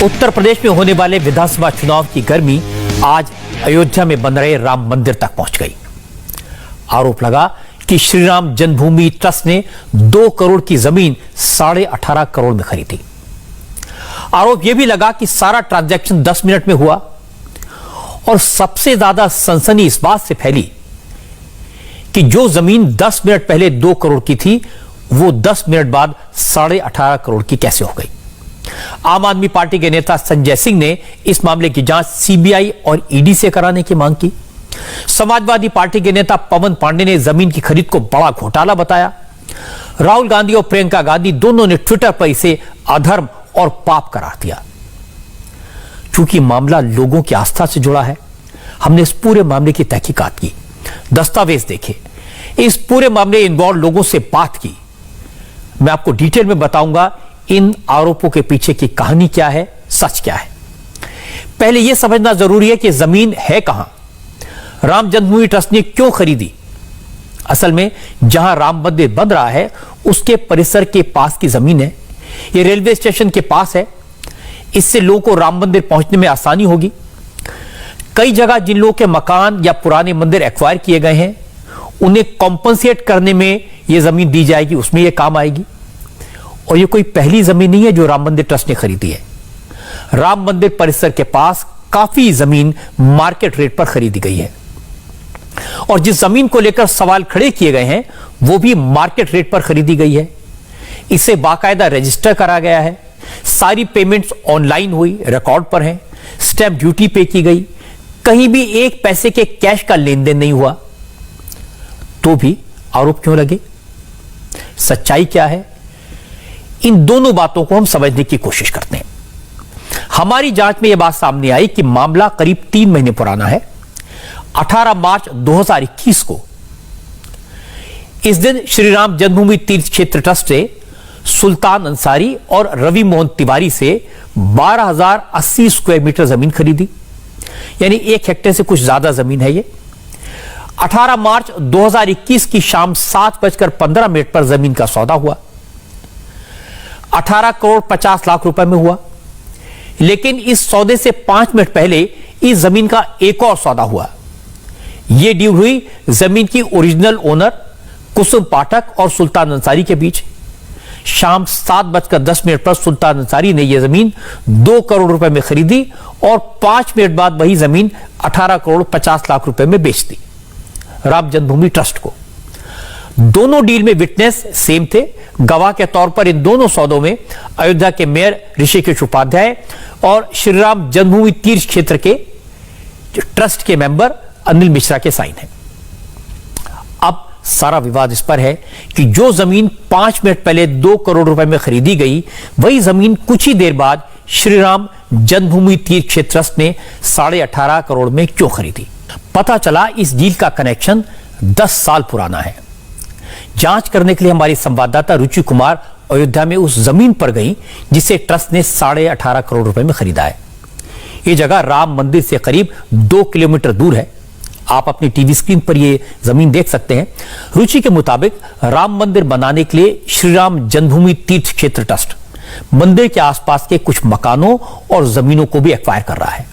उत्तर प्रदेश में होने वाले विधानसभा चुनाव की गर्मी आज अयोध्या में बन रहे राम मंदिर तक पहुंच गई। आरोप लगा कि श्री राम जन्मभूमि ट्रस्ट ने 2 करोड़ की जमीन 18.5 करोड़ में खरीदी। आरोप यह भी लगा कि सारा ट्रांजैक्शन 10 मिनट में हुआ और सबसे ज्यादा सनसनी इस बात से फैली कि जो जमीन 10 मिनट पहले 2 करोड़ की थी वो 10 मिनट बाद 18.5 करोड़ की कैसे हो गई। आम आदमी पार्टी के नेता संजय सिंह ने इस मामले की जांच सीबीआई और ईडी से कराने की मांग की। समाजवादी पार्टी के नेता पवन पांडे ने जमीन की खरीद को बड़ा घोटाला बताया। राहुल गांधी और प्रियंका गांधी दोनों ने ट्विटर पर इसे अधर्म और पाप करार दिया। चूंकि मामला लोगों की आस्था से जुड़ा है, हमने इस पूरे मामले की तहकीकात की, दस्तावेज देखे, इस पूरे मामले इन्वॉल्व लोगों से बात की। मैं आपको डिटेल में बताऊंगा इन आरोपों के पीछे की कहानी क्या है, सच क्या है। पहले यह समझना जरूरी है कि जमीन है कहां, राम जन्मभूमि ट्रस्ट ने क्यों खरीदी। असल में जहां राम मंदिर बन रहा है उसके परिसर के पास की जमीन है। यह रेलवे स्टेशन के पास है। इससे लोगों को राम मंदिर पहुंचने में आसानी होगी। कई जगह जिन लोगों के मकान या पुराने मंदिर एक्वायर किए गए हैं उन्हें कॉम्पनसेट करने में यह जमीन दी जाएगी, उसमें यह काम आएगी। और यह कोई पहली जमीन नहीं है जो राम मंदिर ट्रस्ट ने खरीदी है। राम मंदिर परिसर के पास काफी जमीन मार्केट रेट पर खरीदी गई है और जिस जमीन को लेकर सवाल खड़े किए गए हैं वो भी मार्केट रेट पर खरीदी गई है। इसे बाकायदा रजिस्टर करा गया है। सारी पेमेंट्स ऑनलाइन हुई, रिकॉर्ड पर हैं। स्टैंप ड्यूटी पे की गई। कहीं भी 1 पैसे के कैश का लेन देन नहीं हुआ। तो भी आरोप क्यों लगे, सच्चाई क्या है, इन दोनों बातों को हम समझने की कोशिश करते हैं। हमारी जांच में यह बात सामने आई कि मामला करीब 3 महीने पुराना है। 18 मार्च 2021 को इस दिन श्री राम जन्मभूमि तीर्थ क्षेत्र ट्रस्ट से सुल्तान अंसारी और रवि मोहन तिवारी से 12,080 स्क्वायर मीटर जमीन खरीदी, यानी 1 हेक्टेयर से कुछ ज्यादा जमीन है। ये 18 मार्च 2021 की शाम 7:15 पर जमीन का सौदा हुआ। 18 करोड़ 50 लाख रुपए में हुआ। लेकिन इस सौदे से 5 मिनट पहले इस जमीन का एक और सौदा हुआ। यह डील हुई जमीन की ओरिजिनल ओनर कुसुम पाठक और सुल्तान अंसारी के बीच। शाम 7:10 पर सुल्तान अंसारी ने यह जमीन 2 करोड़ रुपए में खरीदी और 5 मिनट बाद वही जमीन 18 करोड़ 50 लाख रुपए में बेच दी राम जन्मभूमि ट्रस्ट को। दोनों डील में विटनेस सेम थे। गवाह के तौर पर इन दोनों सौदों में अयोध्या के मेयर ऋषिकेश उपाध्याय और श्री राम जन्मभूमि तीर्थ क्षेत्र के ट्रस्ट के मेंबर अनिल मिश्रा के साइन हैं। अब सारा विवाद इस पर है कि जो जमीन 5 मिनट पहले 2 करोड़ रुपए में खरीदी गई वही जमीन कुछ ही देर बाद श्री राम जन्मभूमि तीर्थ क्षेत्र ट्रस्ट ने 18.5 करोड़ में क्यों खरीदी। पता चला इस डील का कनेक्शन 10 साल पुराना है। जांच करने के लिए हमारी संवाददाता रुचि कुमार अयोध्या में उस जमीन पर गई जिसे ट्रस्ट ने 18.5 करोड़ रुपए में खरीदा है। यह जगह राम मंदिर से करीब 2 किलोमीटर दूर है। आप अपनी टीवी स्क्रीन पर यह जमीन देख सकते हैं। रुचि के मुताबिक राम मंदिर बनाने के लिए श्री राम जन्मभूमि तीर्थ क्षेत्र ट्रस्ट मंदिर के आसपास के कुछ मकानों और जमीनों को भी एक्वायर कर रहा है।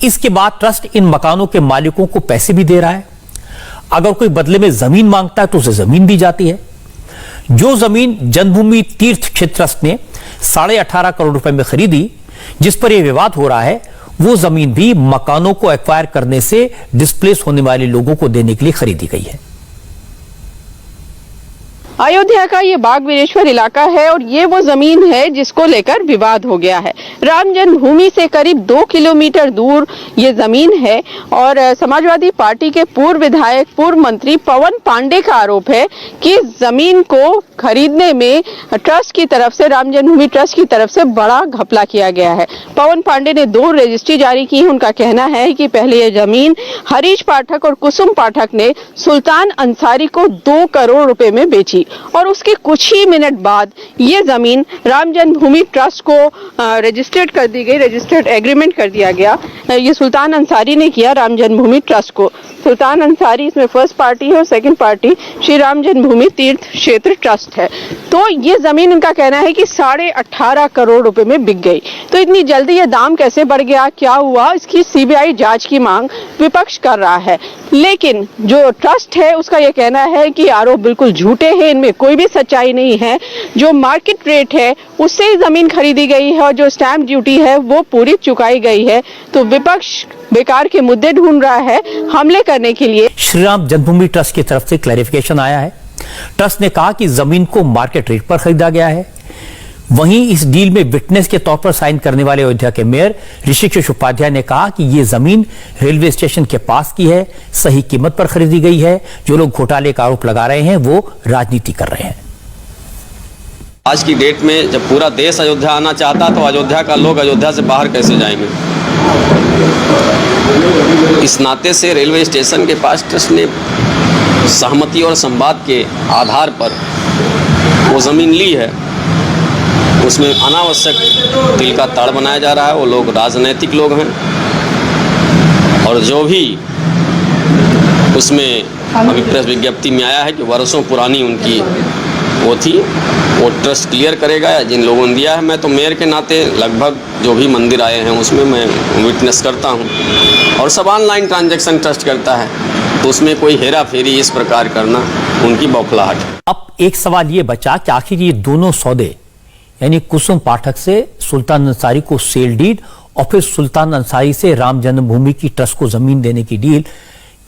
इसके बाद ट्रस्ट इन मकानों के मालिकों को पैसे भी दे रहा है। अगर कोई बदले में जमीन मांगता है तो उसे जमीन दी जाती है। जो जमीन जन्मभूमि तीर्थ क्षेत्र ट्रस्ट ने 18.5 करोड़ रुपए में खरीदी, जिस पर यह विवाद हो रहा है, वो जमीन भी मकानों को एक्वायर करने से डिस्प्लेस होने वाले लोगों को देने के लिए खरीदी गई है। अयोध्या का ये बाग वीरेश्वर इलाका है और ये वो जमीन है जिसको लेकर विवाद हो गया है। राम जन्मभूमि से करीब 2 किलोमीटर दूर ये जमीन है और समाजवादी पार्टी के पूर्व विधायक, पूर्व मंत्री पवन पांडे का आरोप है कि जमीन को खरीदने में ट्रस्ट की तरफ से, राम जन्मभूमि ट्रस्ट की तरफ से बड़ा घपला किया गया है। पवन पांडे ने 2 रजिस्ट्री जारी की। उनका कहना है कि पहले ये जमीन हरीश पाठक और कुसुम पाठक ने सुल्तान अंसारी को 2 करोड़ रुपए में बेची। हुई और उसके कुछ ही मिनट बाद ये जमीन राम जन्मभूमि ट्रस्ट को रजिस्टर्ड कर दी गई, रजिस्टर्ड एग्रीमेंट कर दिया गया। ये सुल्तान अंसारी ने किया राम जन्मभूमि ट्रस्ट को। सुल्तान अंसारी इसमें फर्स्ट पार्टी है और सेकंड पार्टी श्री राम जन्मभूमि तीर्थ क्षेत्र ट्रस्ट है। तो ये जमीन इनका कहना है कि 18.5 करोड़ रुपए में बिक गई। तो इतनी जल्दी ये दाम कैसे बढ़ गया, क्या हुआ, इसकी सीबीआई जांच की मांग विपक्ष कर रहा है। लेकिन जो ट्रस्ट है उसका यह कहना है कि आरोप बिल्कुल झूठे हैं, इनमें कोई भी सच्चाई नहीं है। जो मार्केट रेट है उससे ही जमीन खरीदी गई है और जो स्टैंप ड्यूटी है वो पूरी चुकाई गई है। तो विपक्ष बेकार के मुद्दे ढूंढ रहा है हमले करने के लिए। श्री राम जन्मभूमि ट्रस्ट की तरफ से क्लैरिफिकेशन आया है। ट्रस्ट ने कहा कि जमीन को मार्केट रेट पर खरीदा गया है। वहीं इस डील में विटनेस के तौर पर साइन करने वाले अयोध्या के मेयर ऋषिकेश उपाध्याय ने कहा कि यह जमीन रेलवे स्टेशन के पास की है, सही कीमत पर खरीदी गई है। जो लोग घोटाले का आरोप लगा रहे हैं वो राजनीति कर रहे हैं। आज की डेट में जब पूरा देश अयोध्या आना चाहता तो अयोध्या का लोग अयोध्या से बाहर कैसे जाएंगे। इस नाते से रेलवे स्टेशन के पास ट्रस्ट ने सहमति और संवाद के आधार पर वो ज़मीन ली है। उसमें अनावश्यक तिल का ताड़ बनाया जा रहा है। वो लोग राजनैतिक लोग हैं और जो भी उसमें अभी प्रेस विज्ञप्ति में आया है कि वर्षों पुरानी उनकी वो थी, वो ट्रस्ट क्लियर करेगा या जिन लोगों ने दिया है। मैं तो मेयर के नाते लगभग जो भी मंदिर आए हैं उसमें मैं विटनेस करता हूं और सब ऑनलाइन ट्रांजैक्शन ट्रस्ट करता है, तो उसमें कोई हेरा फेरी इस प्रकार करना उनकी बौखलाहट है। अब एक सवाल ये बचा कि आखिर ये दोनों सौदे यानी कुसुम पाठक से सुल्तान अंसारी को सेल डीड और फिर सुल्तान अंसारी से राम जन्मभूमि की ट्रस्ट को जमीन देने की डील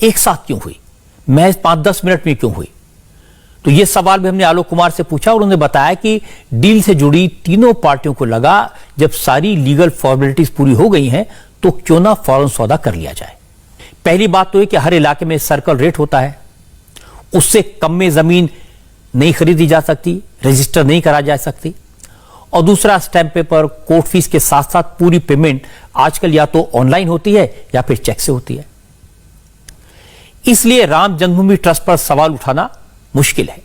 एक साथ क्यों हुई, महज 5-10 मिनट में क्यों हुई। तो यह सवाल भी हमने आलोक कुमार से पूछा और उन्होंने बताया कि डील से जुड़ी तीनों पार्टियों को लगा जब सारी लीगल फॉर्मेलिटीज पूरी हो गई हैं तो क्यों ना फौरन सौदा कर लिया जाए। पहली बात तो यह कि हर इलाके में सर्कल रेट होता है, उससे कम में जमीन नहीं खरीदी जा सकती, रजिस्टर नहीं करा जा सकती। और दूसरा, स्टैंप पेपर, कोर्ट फीस के साथ साथ पूरी पेमेंट आजकल या तो ऑनलाइन होती है या फिर चेक से होती है। इसलिए राम जन्मभूमि ट्रस्ट पर सवाल उठाना मुश्किल है।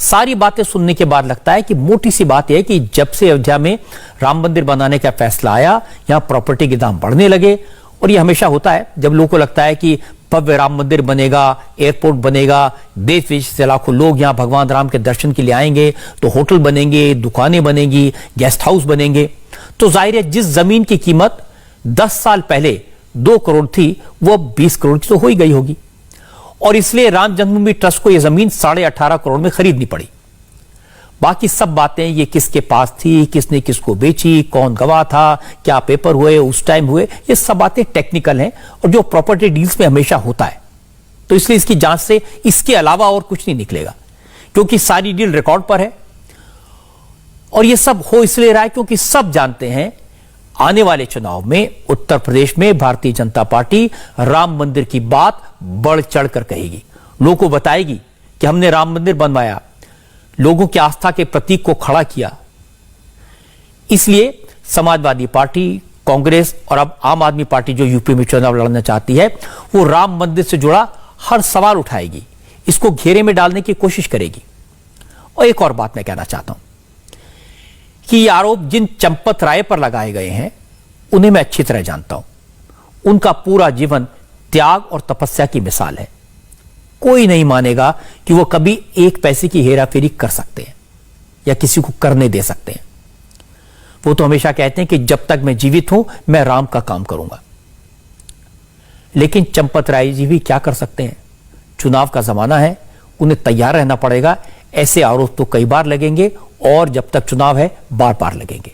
सारी बातें सुनने के बाद लगता है कि मोटी सी बात यह है कि जब से अयोध्या में राम मंदिर बनाने का फैसला आया, यहां प्रॉपर्टी के दाम बढ़ने लगे। और यह हमेशा होता है जब लोगों को लगता है कि भव्य राम मंदिर बनेगा, एयरपोर्ट बनेगा, देश विदेश से लाखों लोग यहां भगवान राम के दर्शन के लिए आएंगे, तो होटल बनेंगे, दुकानें बनेंगी, गेस्ट हाउस बनेंगे। तो जाहिर है जिस जमीन की कीमत 10 साल पहले 2 करोड़ थी वो 20 करोड़ की तो हो ही गई होगी। और इसलिए राम जन्मभूमि ट्रस्ट को यह जमीन 18.5 करोड़ में खरीदनी पड़ी। बाकी सब बातें, ये किसके पास थी, किसने किसको बेची, कौन गवाह था, क्या पेपर हुए, उस टाइम हुए, ये सब बातें टेक्निकल हैं और जो प्रॉपर्टी डील्स में हमेशा होता है। तो इसलिए इसकी जांच से इसके अलावा और कुछ नहीं निकलेगा, क्योंकि सारी डील रिकॉर्ड पर है। और ये सब हो इसलिए रहा है क्योंकि सब जानते हैं आने वाले चुनाव में उत्तर प्रदेश में भारतीय जनता पार्टी राम मंदिर की बात बढ़ चढ़कर कहेगी, लोगों को बताएगी कि हमने राम मंदिर बनवाया, लोगों की आस्था के प्रतीक को खड़ा किया। इसलिए समाजवादी पार्टी, कांग्रेस और अब आम आदमी पार्टी जो यूपी में चुनाव लड़ना चाहती है, वो राम मंदिर से जुड़ा हर सवाल उठाएगी, इसको घेरे में डालने की कोशिश करेगी। और एक और बात मैं कहना चाहता हूं कि ये आरोप जिन चंपत राय पर लगाए गए हैं उन्हें मैं अच्छी तरह जानता हूं। उनका पूरा जीवन त्याग और तपस्या की मिसाल है। कोई नहीं मानेगा कि वो कभी एक पैसे की हेराफेरी कर सकते हैं या किसी को करने दे सकते हैं। वो तो हमेशा कहते हैं कि जब तक मैं जीवित हूं मैं राम का काम करूंगा। लेकिन चंपत राय जी भी क्या कर सकते हैं, चुनाव का जमाना है, उन्हें तैयार रहना पड़ेगा। ऐसे आरोप तो कई बार लगेंगे और जब तक चुनाव है बार बार लगेंगे।